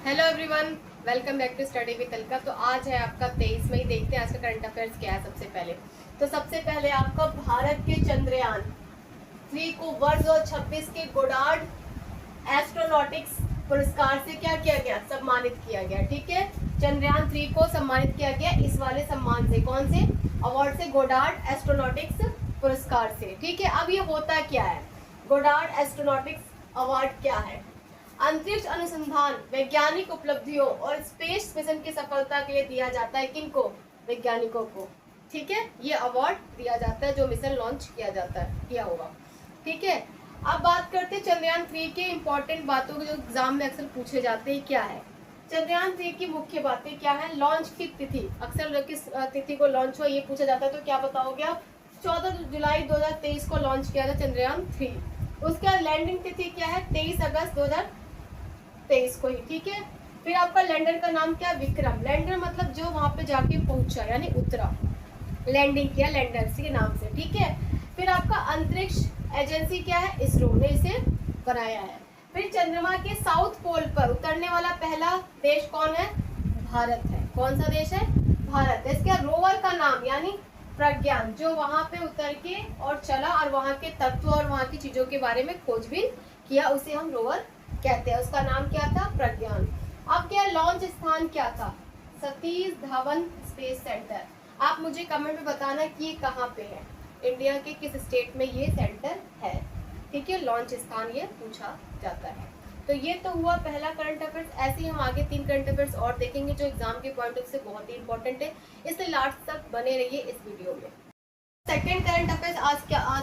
Hello everyone, welcome back to study with Alka. तो आज है आपका 23 मई। देखते हैं आज का करंट अफेयर्स क्या है। सबसे पहले आपका भारत के चंद्रयान 3 को वर्ष 2026 के गोडार्ड एस्ट्रोनॉटिक्स पुरस्कार से क्या किया गया, सम्मानित किया गया। ठीक है, चंद्रयान 3 को सम्मानित किया गया इस वाले सम्मान से। कौन से अवार्ड से? गोडार्ड एस्ट्रोनॉटिक्स पुरस्कार से। ठीक है, अब ये होता क्या है गोडार्ड एस्ट्रोनॉटिक्स अवार्ड क्या है? अंतरिक्ष अनुसंधान, वैज्ञानिक उपलब्धियों और स्पेस मिशन की सफलता के लिए दिया जाता है। किनको? वैज्ञानिकों को। ठीक है, ये अवार्ड दिया जाता है जो मिशन लॉन्च किया होगा। ठीक है, अब बात करते हैं चंद्रयान 3 के इंपॉर्टेंट बातों जो एग्जाम में अक्सर पूछे जाते हैं। क्या है चंद्रयान 3 की मुख्य बातें? क्या है? लॉन्च की तिथि, अक्सर किस तिथि को लॉन्च हुआ ये पूछा जाता है, तो क्या बताओगे आप? 14 जुलाई 2023 को लॉन्च किया था चंद्रयान 3। उसका लैंडिंग तिथि क्या है? 23 अगस्त 2023 को ही। ठीक है, फिर आपका लैंडर का नाम क्या? विक्रम। लैंडर मतलब जो वहां पे जाके पहुंचा, यानी उतरा, लैंडिंग किया लैंडर के नाम से। ठीक है, फिर आपका अंतरिक्ष एजेंसी क्या है? इसरो ने इसे बनाया है। फिर चंद्रमा के साउथ पोल पर उतरने वाला पहला देश कौन है? भारत है। कौन सा देश है? भारत है। इसके रोवर का नाम यानी प्रज्ञान, जो वहां पे उतर के और चला और वहां के तत्व और वहां की चीजों के बारे में खोजबीन किया, उसे हम रोवर कहते हैं। उसका नाम क्या था? प्रज्ञान। अब क्या लॉन्च स्थान क्या था? Satish Dhawan space centre. आप मुझे कमेंट में बताना कि ये कहाँ पे है, इंडिया के किस स्टेट में ये सेंटर है। ठीक है, लॉन्च स्थान ये पूछा जाता है। तो ये तो हुआ पहला करंट अफेयर्स। ऐसे ही हम आगे 3 करंट अफेयर्स और देखेंगे जो एग्जाम के पॉइंट ऑफ से बहुत ही इंपॉर्टेंट है, इसलिए लास्ट तक बने रहिए इस वीडियो में। सेकेंड करंट अफेयर्स आज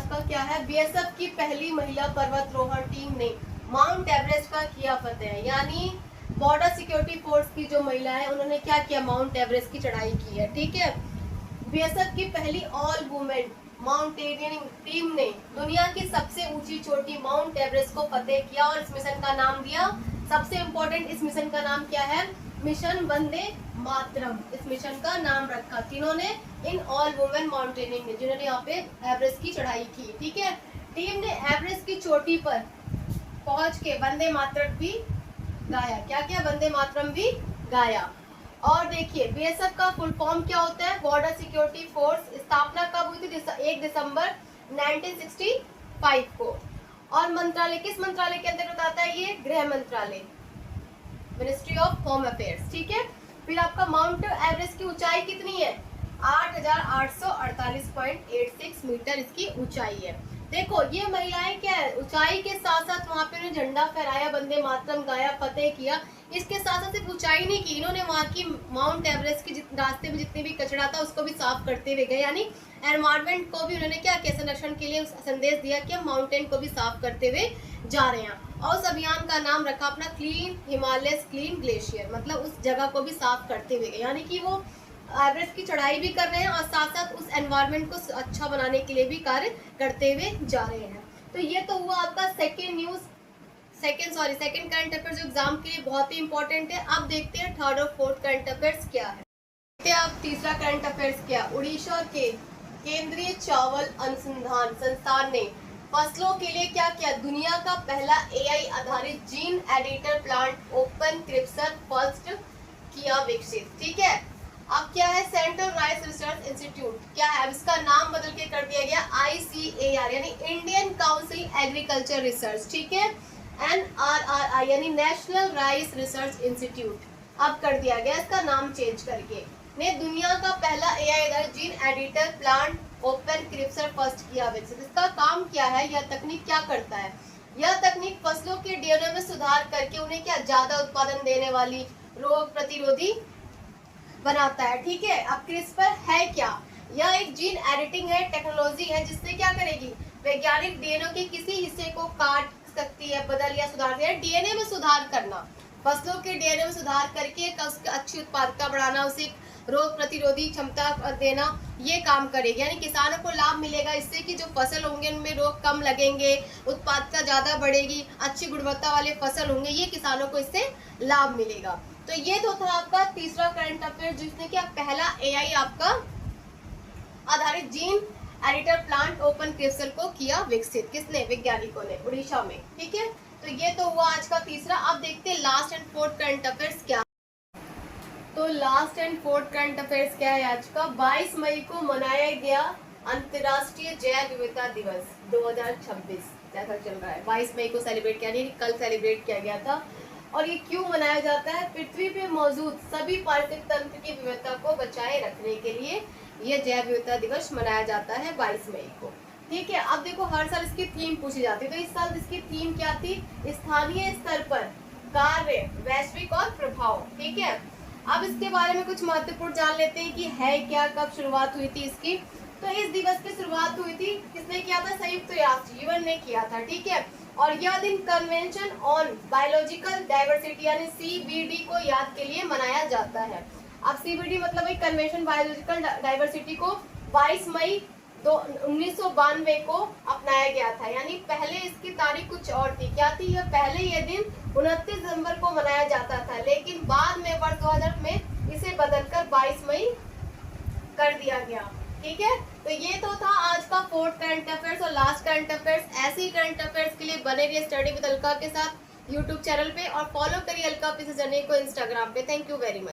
का क्या है? बीएसएफ की पहली महिला पर्वतारोहण टीम ने माउंट एवरेस्ट का किया फतेह। यानी बॉर्डर सिक्योरिटी फोर्स की जो महिला है उन्होंने क्या किया? माउंट एवरेस्ट की चढ़ाई की है। ठीक है, बीएसएफ की पहली ऑल वुमेन माउंटेनियरिंग टीम ने दुनिया की सबसे ऊंची चोटी माउंट एवरेस्ट को फतेह किया और इस मिशन का नाम दिया, सबसे इंपॉर्टेंट, इस मिशन का नाम क्या है? मिशन वंदे मातरम। इस मिशन का नाम रखा किन्होंने? इन ऑल वुमेन माउंटेनियरिंग ने, जिन्होंने यहाँ पे एवरेस्ट की चढ़ाई की। ठीक है, टीम ने एवरेस्ट की चोटी पर पहुंच के वंदे मातरम भी गाया। क्या क्या? वंदे मातरम भी गाया। और देखिए बीएसएफ का फुल फॉर्म क्या होता है? Border security force. स्थापना कब हुई थी? 1 दिसंबर 1965 को। और मंत्रालय किस मंत्रालय के अंतर्गत आता है? ये गृह मंत्रालय, मिनिस्ट्री ऑफ होम अफेयर्स। ठीक है, फिर आपका माउंट एवरेस्ट की ऊंचाई कितनी है? 8,848.86 मीटर इसकी ऊंचाई है। देखो ये महिलाएं क्या है, ऊंचाई के साथ साथ वहां पे उन्होंने झंडा फहराया, वंदे मातरम गाया, फतेह किया। इसके साथ साथ सिर्फ ऊंचाई नहीं की, इन्होंने वहां की माउंट एवरेस्ट की रास्ते में जितने भी कचरा था उसको भी साफ करते हुए गए। यानी एनवायरमेंट को भी उन्होंने क्या किया? संरक्षण के लिए संदेश दिया कि हम माउंटेन को भी साफ करते हुए जा रहे हैं। और उस अभियान का नाम रखा अपना क्लीन हिमालयस क्लीन ग्लेशियर, मतलब उस जगह को भी साफ करते हुए गए। यानी कि वो एवरेस्ट की चढ़ाई भी कर रहे हैं और साथ साथ उस एनवायरनमेंट को अच्छा बनाने के लिए भी कार्य करते हुए जा रहे हैं। तो ये तो हुआ आपका सेकंड करंट अफेयर्स जो एग्जाम के लिए बहुत ही इंपॉर्टेंट है। अब देखते हैं थर्ड और फोर्थ करंट अफेयर्स क्या है। देखते हैं आप तीसरा करंट अफेयर्स क्या? उड़ीसा के केंद्रीय चावल अनुसंधान संस्थान ने फसलों के लिए क्या किया? दुनिया का पहला एआई आधारित जीन एडिटर प्लांट ओपन क्रिप्सर फर्स्ट किया विकसित। ठीक है, अब क्या है? सेंट्रल राइस रिसर्च इंस्टीट्यूट क्या है? अब इसका नाम बदल के कर दिया गया ICAR, यानी इंडियन काउंसिल एग्रीकल्चर रिसर्च। ठीक है, NRRI यानी नेशनल राइस रिसर्च इंस्टीट्यूट अब कर दिया गया इसका नाम चेंज करके। ने दुनिया का पहला AI आधारित जीन एडिटर प्लांट ओपन क्रिप्सर फर्स्ट किया विकसित। इसका काम क्या है? यह तकनीक क्या करता है? यह तकनीक फसलों के डीएनए में सुधार करके उन्हें क्या ज्यादा उत्पादन देने वाली, रोग प्रतिरोधी बनाता है। ठीक है, अब क्रिस्पर है क्या? यह एक जीन एडिटिंग है, टेक्नोलॉजी है जिससे क्या करेगी? वैज्ञानिक डीएनए के किसी हिस्से को काट सकती है, बदल या सुधार सकती है। डीएनए में सुधार करना, फसलों के डीएनए में सुधार करके उसकी अच्छी उत्पादकता बढ़ाना, उसे रोग प्रतिरोधी क्षमता देना, ये काम करेगी। यानी किसानों को लाभ मिलेगा इससे कि जो फसल होंगे उनमें रोग कम लगेंगे, उत्पादकता ज्यादा बढ़ेगी, अच्छी गुणवत्ता वाले फसल होंगे, ये किसानों को इससे लाभ मिलेगा। तो ये तो था आपका तीसरा करंट अफेयर जिसने क्या पहला एआई आपका आधारित जीन एडिटर प्लांट ओपन क्रिप्सर को किया विकसित। किसने? वैज्ञानिकों ने, उड़ीसा में। ठीक है, तो ये तो हुआ आज का तीसरा। अब देखते हैं last and fourth current affairs क्या। तो last and fourth current affairs क्या है आज का। 22 मई को मनाया गया अंतर्राष्ट्रीय जैव विविधता दिवस 2026, जैसा चल रहा है 22 मई को सेलिब्रेट किया, नहीं कल सेलिब्रेट किया गया था। और ये क्यों मनाया जाता है? पृथ्वी पे मौजूद सभी पारिस्थितिक तंत्र की विविधता को बचाए रखने के लिए ये जैव विविधता दिवस मनाया जाता है 22 मई को। ठीक है, अब देखो हर साल इसकी थीम पूछी जाती है, तो इस साल इसकी थीम क्या थी? स्थानीय स्तर पर कार्य, वैश्विक और प्रभाव। ठीक है, अब इसके बारे में कुछ महत्वपूर्ण जान लेते हैं कि है क्या, कब शुरुआत हुई थी इसकी। तो इस दिवस की शुरुआत हुई थी, किसने किया था? संयुक्त राष्ट्र जीवन ने किया था। ठीक है, और यह दिन कन्वेंशन ऑन बायोलॉजिकल डाइवर्सिटी यानी CBD को याद के लिए मनाया जाता है। अब CBD मतलब एक कन्वेंशन बायोलॉजिकल डाइवर्सिटी को 22 मई 1992 को अपनाया गया था, यानी पहले इसकी तारीख कुछ और थी। क्या थी? यह पहले यह दिन 29 दिसंबर को मनाया जाता था, लेकिन बाद में वर्ष 2000 में इसे बदलकर 22 मई कर दिया गया। ठीक है, तो ये तो था आज का फोर्थ करंट अफेयर्स और लास्ट करंट अफेयर्स। ऐसे ही करंट अफेयर्स के लिए बने रहिए स्टडी विद अलका के साथ यूट्यूब चैनल पे, और फॉलो करिए अलका पीसी जर्नी को इंस्टाग्राम पे। Thank you very much.